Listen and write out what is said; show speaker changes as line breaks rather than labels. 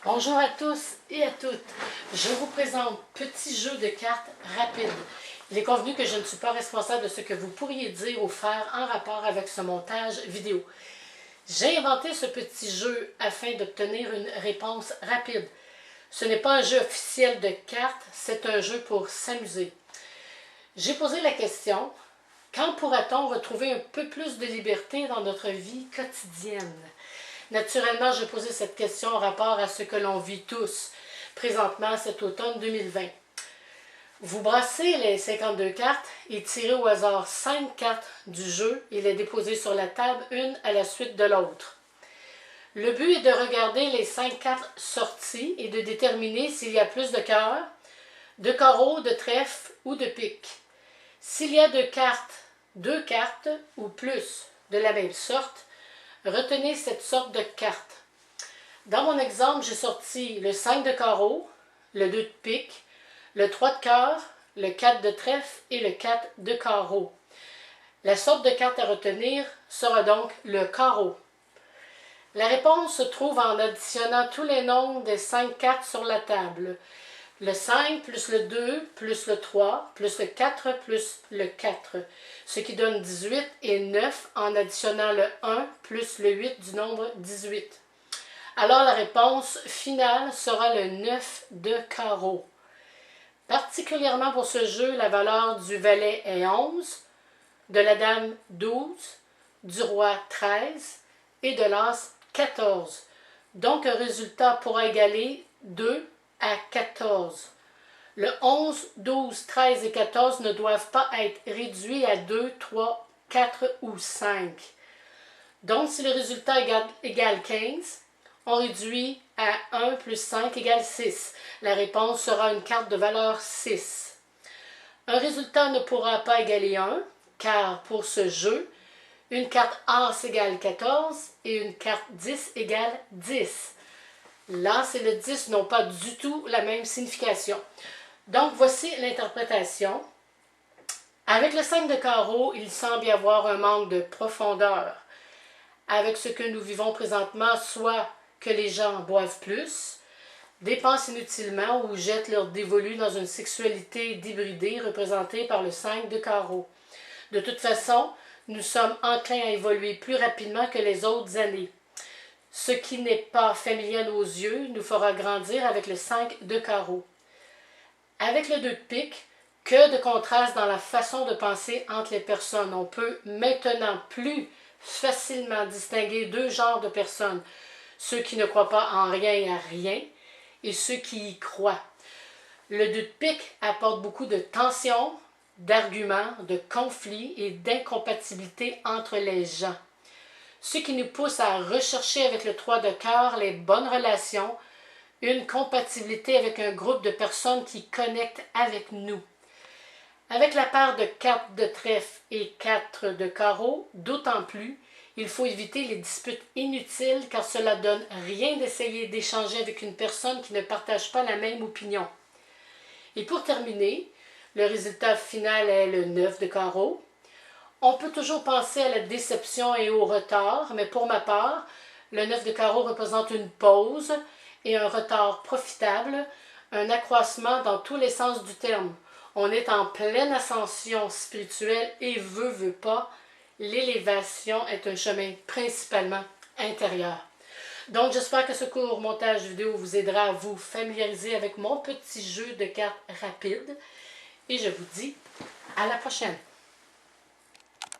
Bonjour à tous et à toutes. Je vous présente Petit jeu de cartes rapide. Il est convenu que je ne suis pas responsable de ce que vous pourriez dire ou faire en rapport avec ce montage vidéo. J'ai inventé ce petit jeu afin d'obtenir une réponse rapide. Ce n'est pas un jeu officiel de cartes, c'est un jeu pour s'amuser. J'ai posé la question, quand pourra-t-on retrouver un peu plus de liberté dans notre vie quotidienne? Naturellement, j'ai posé cette question en rapport à ce que l'on vit tous, présentement cet automne 2020. Vous brassez les 52 cartes et tirez au hasard 5 cartes du jeu et les déposez sur la table, une à la suite de l'autre. Le but est de regarder les 5 cartes sorties et de déterminer s'il y a plus de cœurs, de carreaux, de trèfle ou de pique. S'il y a deux cartes ou plus de la même sorte, retenez cette sorte de carte. Dans mon exemple, j'ai sorti le 5 de carreau, le 2 de pique, le 3 de cœur, le 4 de trèfle et le 4 de carreau. La sorte de carte à retenir sera donc le carreau. La réponse se trouve en additionnant tous les nombres des 5 cartes sur la table. Le 5 plus le 2 plus le 3 plus le 4 plus le 4, ce qui donne 18 et 9 en additionnant le 1 plus le 8 du nombre 18. Alors la réponse finale sera le 9 de carreau. Particulièrement pour ce jeu, la valeur du valet est 11, de la dame 12, du roi 13 et de l'as 14. Donc un résultat pourra égaler 2 à 14. Le 11, 12, 13 et 14 ne doivent pas être réduits à 2, 3, 4 ou 5. Donc, si le résultat égale 15, on réduit à 1 plus 5 égale 6. La réponse sera une carte de valeur 6. Un résultat ne pourra pas égaler 1, car pour ce jeu, une carte As égale 14 et une carte 10 égale 10. L'As et le 10 n'ont pas du tout la même signification. Donc, voici l'interprétation. Avec le 5 de carreau, il semble y avoir un manque de profondeur. Avec ce que nous vivons présentement, soit que les gens boivent plus, dépensent inutilement ou jettent leur dévolu dans une sexualité débridée représentée par le 5 de carreau. De toute façon, nous sommes enclins à évoluer plus rapidement que les autres années. Ce qui n'est pas familier à nos yeux nous fera grandir avec le 5 de carreau. Avec le 2 de pique, que de contraste dans la façon de penser entre les personnes. On peut maintenant plus facilement distinguer deux genres de personnes, ceux qui ne croient pas en rien et à rien et ceux qui y croient. Le 2 de pique apporte beaucoup de tensions, d'arguments, de conflits et d'incompatibilité entre les gens. Ce qui nous pousse à rechercher avec le 3 de cœur les bonnes relations, une compatibilité avec un groupe de personnes qui connectent avec nous. Avec la paire de 4 de trèfle et 4 de carreau, d'autant plus, il faut éviter les disputes inutiles car cela donne rien d'essayer d'échanger avec une personne qui ne partage pas la même opinion. Et pour terminer, le résultat final est le 9 de carreau. On peut toujours penser à la déception et au retard, mais pour ma part, le 9 de carreau représente une pause et un retard profitable, un accroissement dans tous les sens du terme. On est en pleine ascension spirituelle et veut pas, l'élévation est un chemin principalement intérieur. Donc j'espère que ce court montage vidéo vous aidera à vous familiariser avec mon petit jeu de cartes rapide et je vous dis à la prochaine.